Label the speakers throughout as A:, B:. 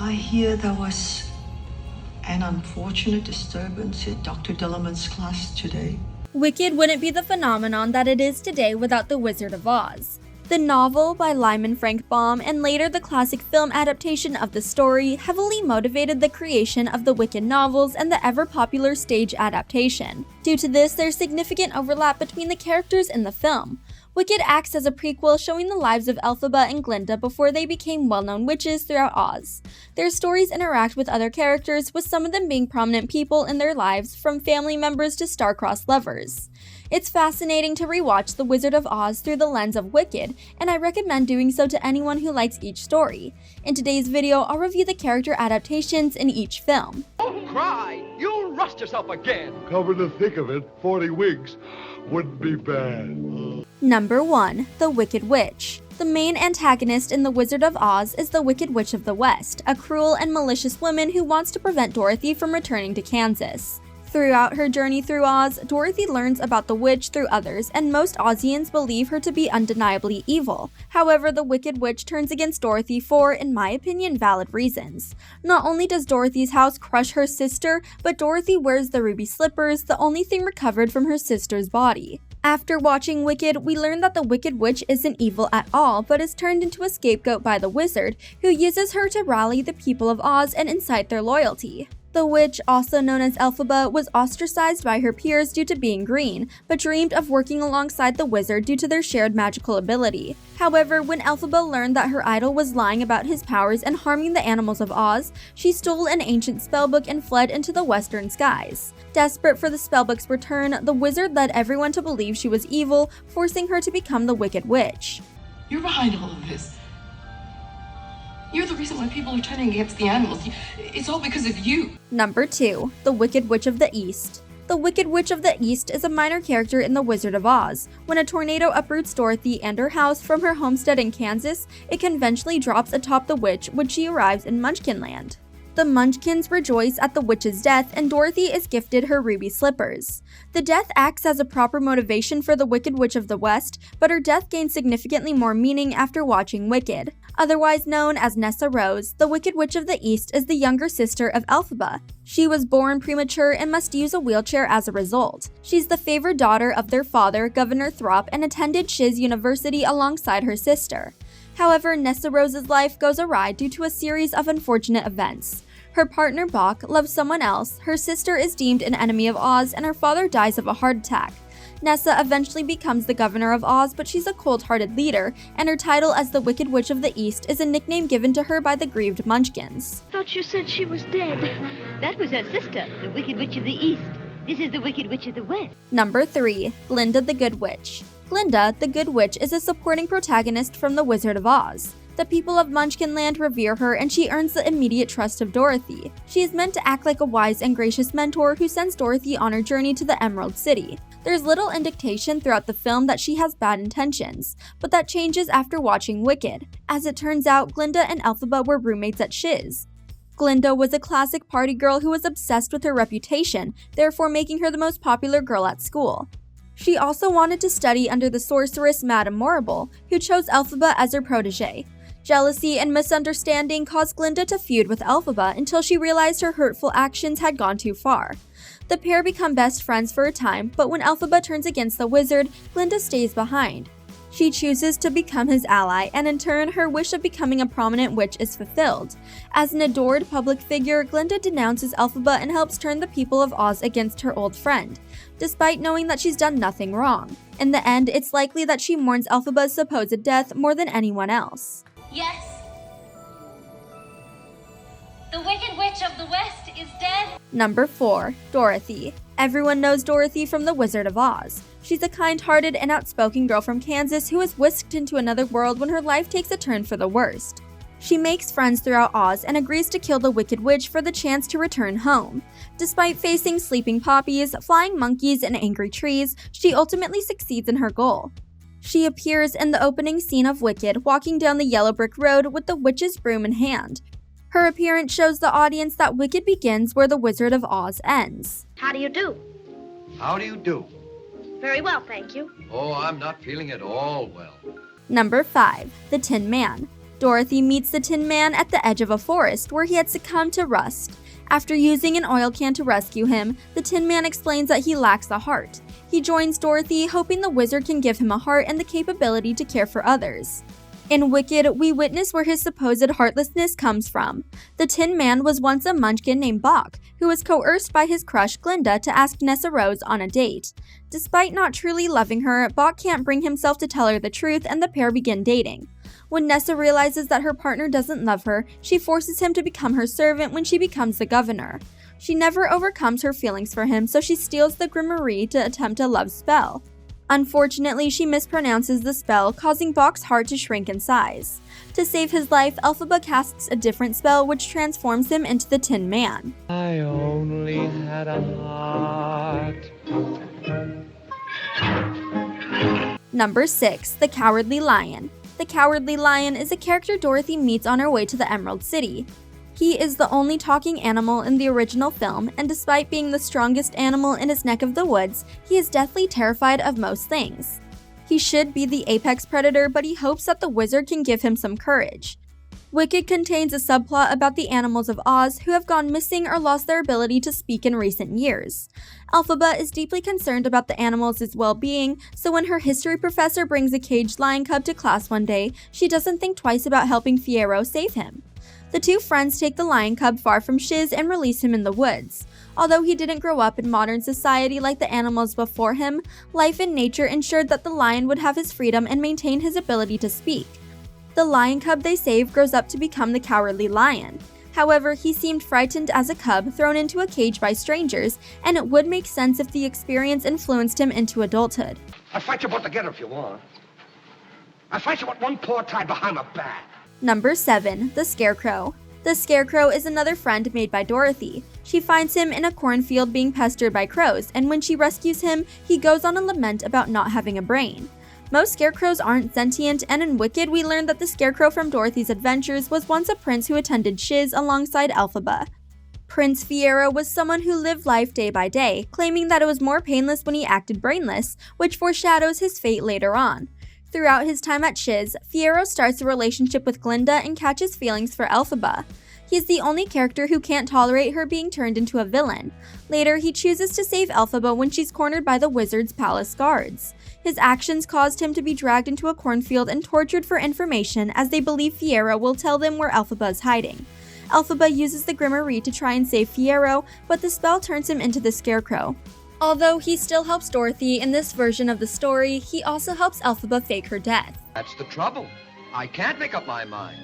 A: I hear there was an unfortunate disturbance at Dr. Dillerman's class today.
B: Wicked wouldn't be the phenomenon that it is today without The Wizard of Oz. The novel by Lyman Frank Baum and later the classic film adaptation of the story heavily motivated the creation of the Wicked novels and the ever-popular stage adaptation. Due to this, there's significant overlap between the characters in the film. Wicked acts as a prequel showing the lives of Elphaba and Glinda before they became well-known witches throughout Oz. Their stories interact with other characters, with some of them being prominent people in their lives, from family members to star-crossed lovers. It's fascinating to rewatch The Wizard of Oz through the lens of Wicked, and I recommend doing so to anyone who likes each story. In today's video, I'll review the character adaptations in each film.
C: Don't cry! You'll rust yourself again!
D: Come in the thick of it, 40 wigs wouldn't be bad.
B: Number 1. The Wicked Witch. The main antagonist in The Wizard of Oz is the Wicked Witch of the West, a cruel and malicious woman who wants to prevent Dorothy from returning to Kansas. Throughout her journey through Oz, Dorothy learns about the witch through others, and most Ozians believe her to be undeniably evil. However, the Wicked Witch turns against Dorothy for, in my opinion, valid reasons. Not only does Dorothy's house crush her sister, but Dorothy wears the ruby slippers, the only thing recovered from her sister's body. After watching Wicked, we learn that the Wicked Witch isn't evil at all, but is turned into a scapegoat by the wizard, who uses her to rally the people of Oz and incite their loyalty. The witch, also known as Elphaba, was ostracized by her peers due to being green, but dreamed of working alongside the wizard due to their shared magical ability. However, when Elphaba learned that her idol was lying about his powers and harming the animals of Oz, she stole an ancient spellbook and fled into the western skies. Desperate for the spellbook's return, the wizard led everyone to believe she was evil, forcing her to become the Wicked Witch.
E: You're behind all of this. You're the reason why people are turning against the animals. It's all because of you.
B: Number 2. The Wicked Witch of the East. The Wicked Witch of the East is a minor character in The Wizard of Oz. When a tornado uproots Dorothy and her house from her homestead in Kansas, it conventionally drops atop the witch when she arrives in Munchkinland. The Munchkins rejoice at the witch's death, and Dorothy is gifted her ruby slippers. The death acts as a proper motivation for the Wicked Witch of the West, but her death gains significantly more meaning after watching Wicked. Otherwise known as Nessa Rose, the Wicked Witch of the East is the younger sister of Elphaba. She was born premature and must use a wheelchair as a result. She's the favored daughter of their father, Governor Throp, and attended Shiz University alongside her sister. However, Nessa Rose's life goes awry due to a series of unfortunate events. Her partner Bach loves someone else, her sister is deemed an enemy of Oz, and her father dies of a heart attack. Nessa eventually becomes the governor of Oz, but she's a cold-hearted leader, and her title as the Wicked Witch of the East is a nickname given to her by the grieved Munchkins.
F: Thought you said she was dead. That was her sister, the Wicked Witch of the East. This is the Wicked Witch of the West.
B: Number 3. Glinda the Good Witch. Glinda, the Good Witch, is a supporting protagonist from The Wizard of Oz. The people of Munchkinland revere her, and she earns the immediate trust of Dorothy. She is meant to act like a wise and gracious mentor who sends Dorothy on her journey to the Emerald City. There's little indication throughout the film that she has bad intentions, but that changes after watching Wicked. As it turns out, Glinda and Elphaba were roommates at Shiz. Glinda was a classic party girl who was obsessed with her reputation, therefore making her the most popular girl at school. She also wanted to study under the sorceress Madame Morrible, who chose Elphaba as her protege. Jealousy and misunderstanding caused Glinda to feud with Elphaba until she realized her hurtful actions had gone too far. The pair become best friends for a time, but when Elphaba turns against the wizard, Glinda stays behind. She chooses to become his ally, and in turn, her wish of becoming a prominent witch is fulfilled. As an adored public figure, Glinda denounces Elphaba and helps turn the people of Oz against her old friend, despite knowing that she's done nothing wrong. In the end, it's likely that she mourns Elphaba's supposed death more than anyone else.
G: Yes. The Wicked Witch of the West is dead.
B: Number 4. Dorothy. Everyone knows Dorothy from The Wizard of Oz. She's a kind-hearted and outspoken girl from Kansas who is whisked into another world when her life takes a turn for the worst. She makes friends throughout Oz and agrees to kill the Wicked Witch for the chance to return home. Despite facing sleeping poppies, flying monkeys, and angry trees, she ultimately succeeds in her goal. She appears in the opening scene of Wicked, walking down the yellow brick road with the witch's broom in hand. Her appearance shows the audience that Wicked begins where The Wizard of Oz ends.
F: How do you do?
C: How do you do?
F: Very well, thank you.
C: Oh, I'm not feeling at all well.
B: Number 5. The Tin Man. Dorothy meets the Tin Man at the edge of a forest where he had succumbed to rust. After using an oil can to rescue him, the Tin Man explains that he lacks a heart. He joins Dorothy, hoping the wizard can give him a heart and the capability to care for others. In Wicked, we witness where his supposed heartlessness comes from. The Tin Man was once a munchkin named Bok, who was coerced by his crush Glinda to ask Nessa Rose on a date. Despite not truly loving her, Bok can't bring himself to tell her the truth and the pair begin dating. When Nessa realizes that her partner doesn't love her, she forces him to become her servant when she becomes the governor. She never overcomes her feelings for him, so she steals the Grimoire to attempt a love spell. Unfortunately, she mispronounces the spell, causing Bok's heart to shrink in size. To save his life, Elphaba casts a different spell which transforms him into the Tin Man.
C: I only had a heart.
B: Number 6. The Cowardly Lion. The Cowardly Lion is a character Dorothy meets on her way to the Emerald City. He is the only talking animal in the original film, and despite being the strongest animal in his neck of the woods, he is deathly terrified of most things. He should be the apex predator, but he hopes that the wizard can give him some courage. Wicked contains a subplot about the animals of Oz who have gone missing or lost their ability to speak in recent years. Elphaba is deeply concerned about the animals' well-being, so when her history professor brings a caged lion cub to class one day, she doesn't think twice about helping Fiyero save him. The two friends take the lion cub far from Shiz and release him in the woods. Although he didn't grow up in modern society like the animals before him, life in nature ensured that the lion would have his freedom and maintain his ability to speak. The lion cub they save grows up to become the Cowardly Lion. However, he seemed frightened as a cub thrown into a cage by strangers, and it would make sense if the experience influenced him into adulthood.
C: I'll fight you both together if you want. I'll fight you with one paw tied behind my back.
B: Number 7. The Scarecrow. The Scarecrow is another friend made by Dorothy. She finds him in a cornfield being pestered by crows, and when she rescues him, he goes on a lament about not having a brain. Most scarecrows aren't sentient, and in Wicked we learned that the Scarecrow from Dorothy's adventures was once a prince who attended Shiz alongside Elphaba. Prince Fiyero was someone who lived life day by day, claiming that it was more painless when he acted brainless, which foreshadows his fate later on. Throughout his time at Shiz, Fiyero starts a relationship with Glinda and catches feelings for Elphaba. He's the only character who can't tolerate her being turned into a villain. Later, he chooses to save Elphaba when she's cornered by the wizard's palace guards. His actions caused him to be dragged into a cornfield and tortured for information, as they believe Fiyero will tell them where Elphaba is hiding. Elphaba uses the Grimoire to try and save Fiyero, but the spell turns him into the Scarecrow. Although he still helps Dorothy in this version of the story, he also helps Elphaba fake her death.
C: That's the trouble. I can't make up my mind.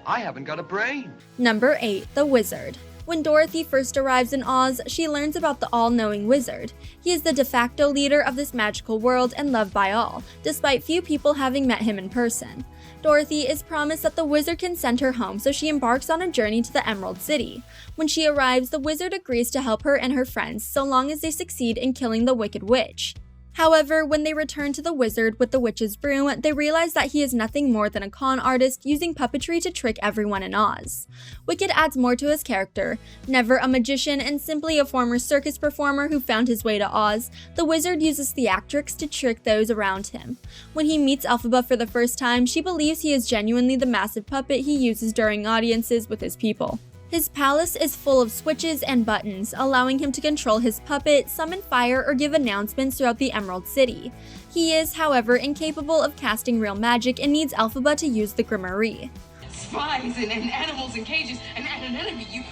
C: I haven't got a brain.
B: Number 8. The Wizard. When Dorothy first arrives in Oz, she learns about the all-knowing wizard. He is the de facto leader of this magical world and loved by all, despite few people having met him in person. Dorothy is promised that the wizard can send her home, so she embarks on a journey to the Emerald City. When she arrives, the wizard agrees to help her and her friends so long as they succeed in killing the Wicked Witch. However, when they return to the wizard with the witch's broom, they realize that he is nothing more than a con artist using puppetry to trick everyone in Oz. Wicked adds more to his character. Never a magician and simply a former circus performer who found his way to Oz, the wizard uses theatrics to trick those around him. When he meets Elphaba for the first time, she believes he is genuinely the massive puppet he uses during audiences with his people. His palace is full of switches and buttons, allowing him to control his puppet, summon fire, or give announcements throughout the Emerald City. He is, however, incapable of casting real magic and needs Elphaba to use the Grimoire.
E: Spies and animals in cages and an enemy.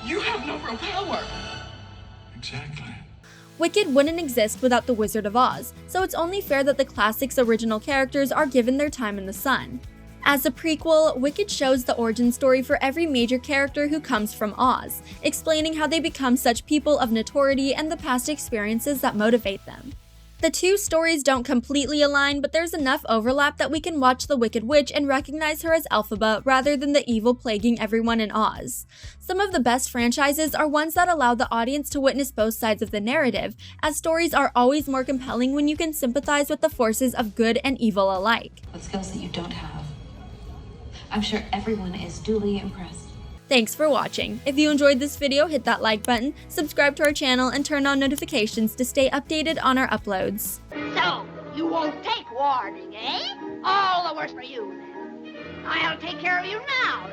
E: You have no real power.
D: Exactly.
B: Wicked wouldn't exist without the Wizard of Oz, so it's only fair that the classic's original characters are given their time in the sun. As a prequel, Wicked shows the origin story for every major character who comes from Oz, explaining how they become such people of notoriety and the past experiences that motivate them. The two stories don't completely align, but there's enough overlap that we can watch the Wicked Witch and recognize her as Elphaba rather than the evil plaguing everyone in Oz. Some of the best franchises are ones that allow the audience to witness both sides of the narrative, as stories are always more compelling when you can sympathize with the forces of good and evil alike.
H: What skills that you don't have. I'm sure everyone is duly impressed.
B: Thanks for watching. If you enjoyed this video, hit that like button, subscribe to our channel, and turn on notifications to stay updated on our uploads.
F: So, you won't take warning, eh? All the worse for you, then. I'll take care of you now.